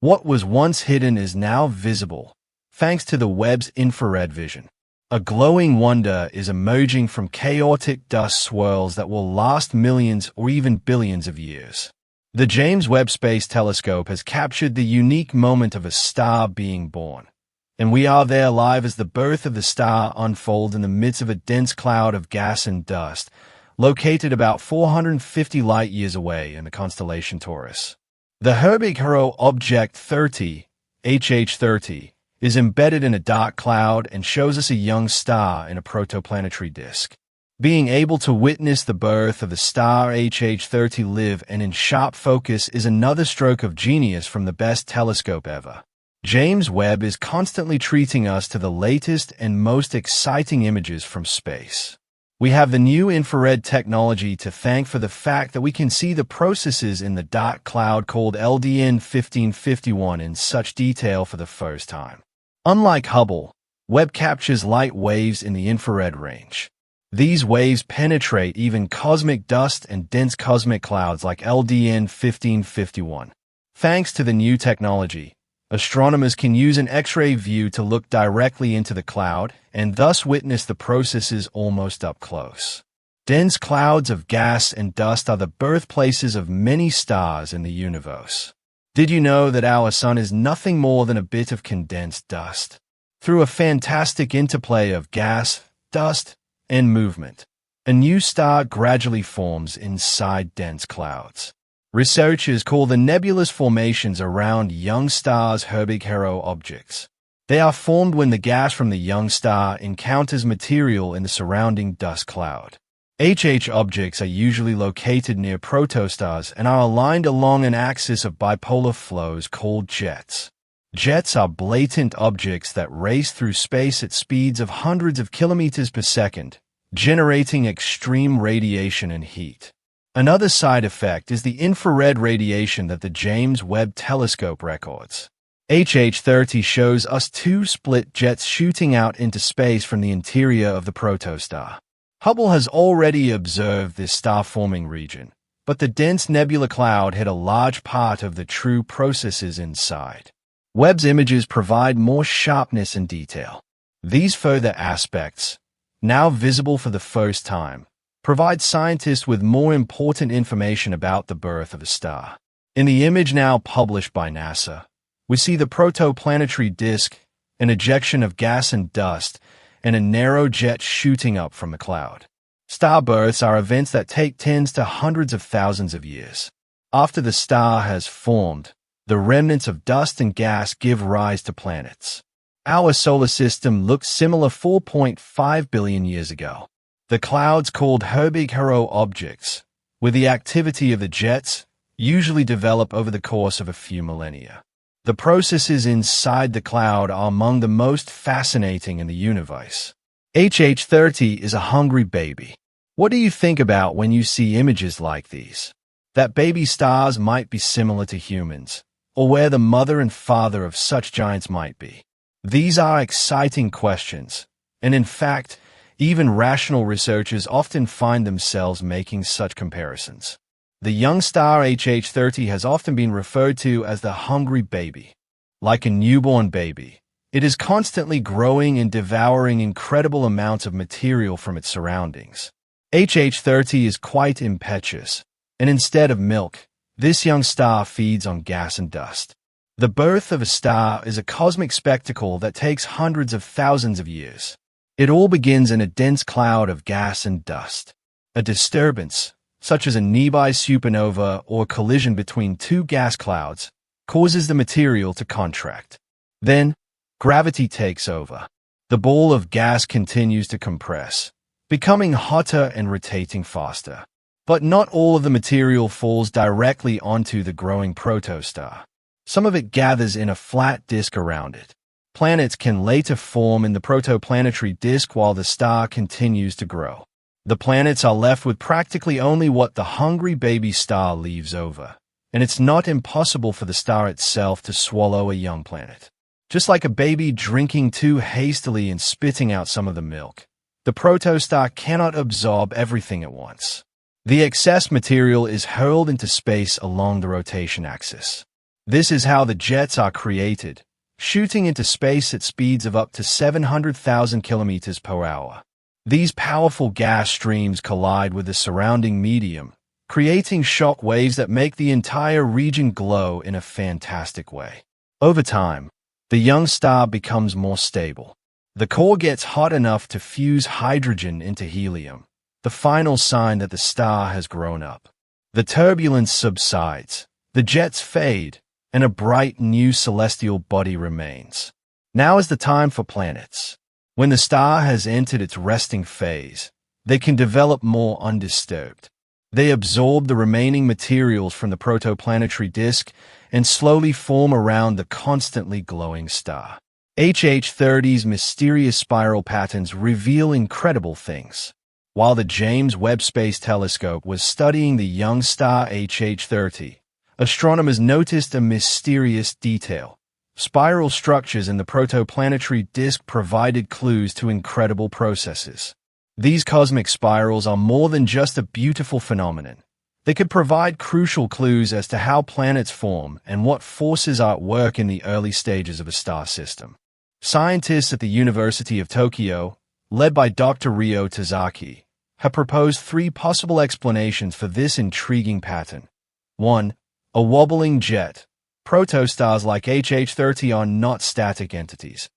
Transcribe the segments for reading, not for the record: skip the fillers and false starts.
What was once hidden is now visible, thanks to the Webb's infrared vision. A glowing wonder is emerging from chaotic dust swirls that will last millions or even billions of years. The James Webb Space Telescope has captured the unique moment of a star being born, and we are there live as the birth of the star unfolds in the midst of a dense cloud of gas and dust, located about 450 light-years away in the constellation Taurus. The Herbig-Haro Object 30, HH30, is embedded in a dark cloud and shows us a young star in a protoplanetary disk. Being able to witness the birth of the star HH30 live and in sharp focus is another stroke of genius from the best telescope ever. James Webb is constantly treating us to the latest and most exciting images from space. We have the new infrared technology to thank for the fact that we can see the processes in the dark cloud called LDN 1551 in such detail for the first time. Unlike Hubble, Webb captures light waves in the infrared range. These waves penetrate even cosmic dust and dense cosmic clouds like LDN 1551. Thanks to the new technology, astronomers can use an X-ray view to look directly into the cloud and thus witness the processes almost up close. Dense clouds of gas and dust are the birthplaces of many stars in the universe. Did you know that our sun is nothing more than a bit of condensed dust? Through a fantastic interplay of gas, dust, and movement, a new star gradually forms inside dense clouds. Researchers call the nebulous formations around young stars Herbig-Haro objects. They are formed when the gas from the young star encounters material in the surrounding dust cloud. HH objects are usually located near protostars and are aligned along an axis of bipolar flows called jets. Jets are blatant objects that race through space at speeds of hundreds of kilometers per second, generating extreme radiation and heat. Another side effect is the infrared radiation that the James Webb Telescope records. HH30 shows us two split jets shooting out into space from the interior of the protostar. Hubble has already observed this star-forming region, but the dense nebula cloud hid a large part of the true processes inside. Webb's images provide more sharpness and detail. These further aspects, now visible for the first time, provide scientists with more important information about the birth of a star. In the image now published by NASA, we see the protoplanetary disk, an ejection of gas and dust, and a narrow jet shooting up from the cloud. Star births are events that take tens to hundreds of thousands of years. After the star has formed, the remnants of dust and gas give rise to planets. Our solar system looked similar 4.5 billion years ago. The clouds called Herbig-Haro objects, with the activity of the jets, usually develop over the course of a few millennia. The processes inside the cloud are among the most fascinating in the universe. HH30 is a hungry baby. What do you think about when you see images like these? That baby stars might be similar to humans, or where the mother and father of such giants might be. These are exciting questions, and in fact, even rational researchers often find themselves making such comparisons. The young star HH30 has often been referred to as the hungry baby. Like a newborn baby, it is constantly growing and devouring incredible amounts of material from its surroundings. HH30 is quite impetuous, and instead of milk, this young star feeds on gas and dust. The birth of a star is a cosmic spectacle that takes hundreds of thousands of years. It all begins in a dense cloud of gas and dust. A disturbance, such as a nearby supernova or collision between two gas clouds, causes the material to contract. Then, gravity takes over. The ball of gas continues to compress, becoming hotter and rotating faster. But not all of the material falls directly onto the growing protostar. Some of it gathers in a flat disk around it. Planets can later form in the protoplanetary disk while the star continues to grow. The planets are left with practically only what the hungry baby star leaves over, and it's not impossible for the star itself to swallow a young planet. Just like a baby drinking too hastily and spitting out some of the milk, the protostar cannot absorb everything at once. The excess material is hurled into space along the rotation axis. This is how the jets are created, shooting into space at speeds of up to 700,000 kilometers per hour. These powerful gas streams collide with the surrounding medium, creating shock waves that make the entire region glow in a fantastic way. Over time, the young star becomes more stable. The core gets hot enough to fuse hydrogen into helium, the final sign that the star has grown up. The turbulence subsides, the jets fade, and a bright new celestial body remains. Now is the time for planets. When the star has entered its resting phase, they can develop more undisturbed. They absorb the remaining materials from the protoplanetary disk and slowly form around the constantly glowing star. HH30's mysterious spiral patterns reveal incredible things. While the James Webb Space Telescope was studying the young star HH30, astronomers noticed a mysterious detail. Spiral structures in the protoplanetary disk provided clues to incredible processes. These cosmic spirals are more than just a beautiful phenomenon. They could provide crucial clues as to how planets form and what forces are at work in the early stages of a star system. Scientists at the University of Tokyo, led by Dr. Ryo Tazaki, have proposed 3 possible explanations for this intriguing pattern. 1. A wobbling jet. Protostars like HH30 are not static entities.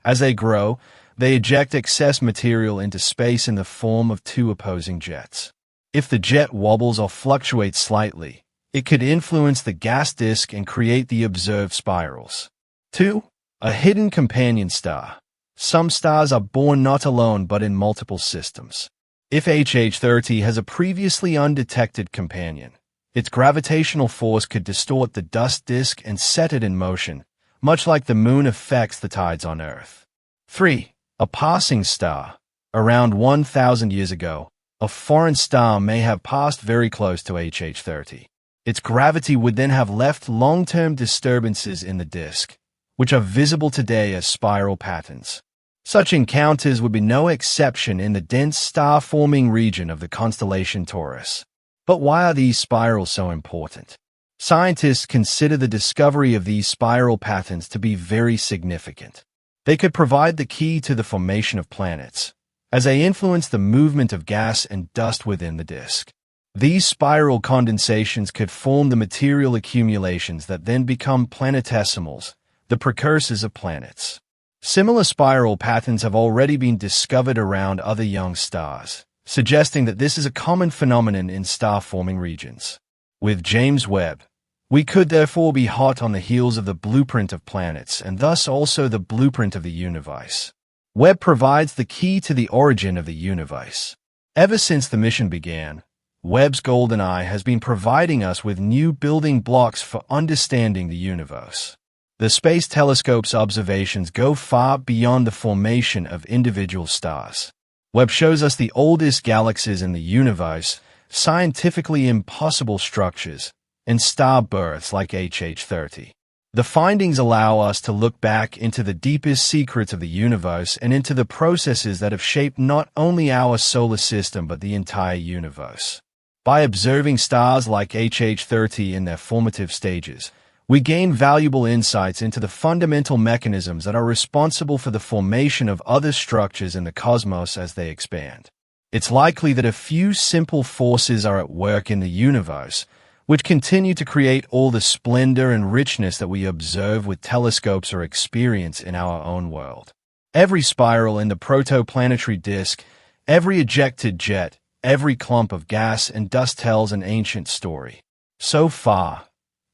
As they grow, they eject excess material into space in the form of 2 opposing jets. If the jet wobbles or fluctuates slightly, it could influence the gas disk and create the observed spirals. 2. A hidden companion star. Some stars are born not alone but in multiple systems. If HH30 has a previously undetected companion, its gravitational force could distort the dust disk and set it in motion, much like the moon affects the tides on Earth. 3. A passing star. Around 1,000 years ago, a foreign star may have passed very close to HH30. Its gravity would then have left long-term disturbances in the disk, which are visible today as spiral patterns. Such encounters would be no exception in the dense star-forming region of the constellation Taurus. But why are these spirals so important? Scientists consider the discovery of these spiral patterns to be very significant. They could provide the key to the formation of planets, as they influence the movement of gas and dust within the disk. These spiral condensations could form the material accumulations that then become planetesimals, the precursors of planets. Similar spiral patterns have already been discovered around other young stars, suggesting that this is a common phenomenon in star-forming regions. With James Webb, we could therefore be hot on the heels of the blueprint of planets and thus also the blueprint of the universe. Webb provides the key to the origin of the universe. Ever since the mission began, Webb's golden eye has been providing us with new building blocks for understanding the universe. The Space Telescope's observations go far beyond the formation of individual stars. Webb shows us the oldest galaxies in the universe, scientifically impossible structures, and star births like HH30. The findings allow us to look back into the deepest secrets of the universe and into the processes that have shaped not only our solar system but the entire universe. By observing stars like HH30 in their formative stages, we gain valuable insights into the fundamental mechanisms that are responsible for the formation of other structures in the cosmos as they expand. It's likely that a few simple forces are at work in the universe, which continue to create all the splendor and richness that we observe with telescopes or experience in our own world. Every spiral in the protoplanetary disk, every ejected jet, every clump of gas and dust tells an ancient story. So far,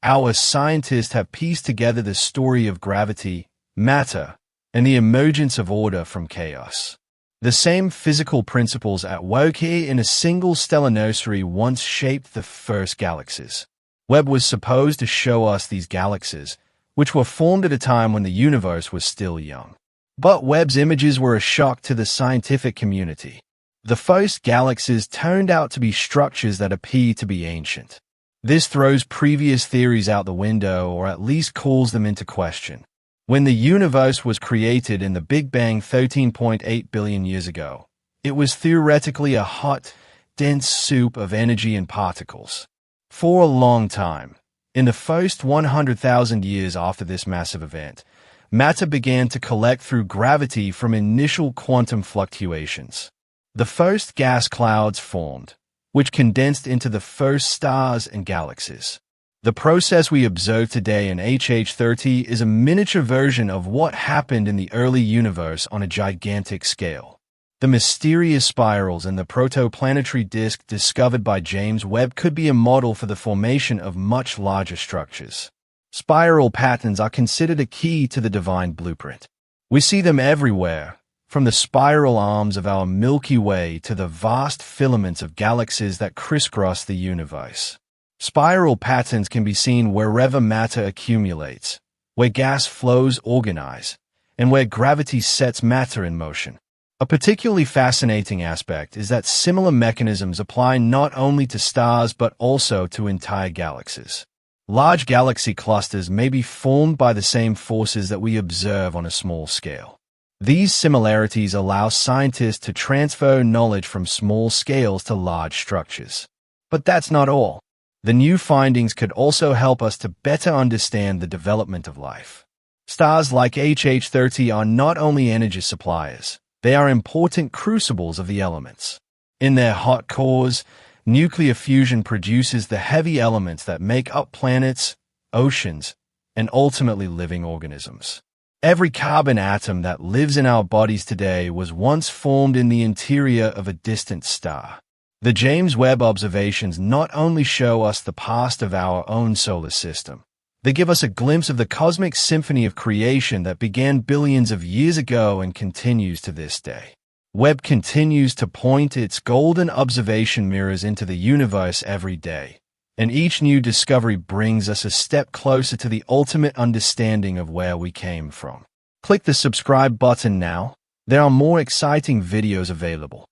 our scientists have pieced together the story of gravity, matter, and the emergence of order from chaos. The same physical principles at work here in a single stellar nursery once shaped the first galaxies. Webb was supposed to show us these galaxies, which were formed at a time when the universe was still young. But Webb's images were a shock to the scientific community. The first galaxies turned out to be structures that appear to be ancient. This throws previous theories out the window or at least calls them into question. When the universe was created in the Big Bang 13.8 billion years ago, it was theoretically a hot, dense soup of energy and particles. For a long time, In the first 100,000 years after this massive event, matter began to collect through gravity from initial quantum fluctuations. The first gas clouds formed, which condensed into the first stars and galaxies. The process we observe today in HH30 is a miniature version of what happened in the early universe on a gigantic scale. The mysterious spirals in the protoplanetary disk discovered by James Webb could be a model for the formation of much larger structures. Spiral patterns are considered a key to the divine blueprint. We see them everywhere, from the spiral arms of our Milky Way to the vast filaments of galaxies that crisscross the universe. Spiral patterns can be seen wherever matter accumulates, where gas flows organize, and where gravity sets matter in motion. A particularly fascinating aspect is that similar mechanisms apply not only to stars but also to entire galaxies. Large galaxy clusters may be formed by the same forces that we observe on a small scale. These similarities allow scientists to transfer knowledge from small scales to large structures. But that's not all. The new findings could also help us to better understand the development of life. Stars like HH30 are not only energy suppliers, they are important crucibles of the elements. In their hot cores, nuclear fusion produces the heavy elements that make up planets, oceans, and ultimately living organisms. Every carbon atom that lives in our bodies today was once formed in the interior of a distant star. The James Webb observations not only show us the past of our own solar system, they give us a glimpse of the cosmic symphony of creation that began billions of years ago and continues to this day. Webb continues to point its golden observation mirrors into the universe every day, and each new discovery brings us a step closer to the ultimate understanding of where we came from. Click the subscribe button now. There are more exciting videos available.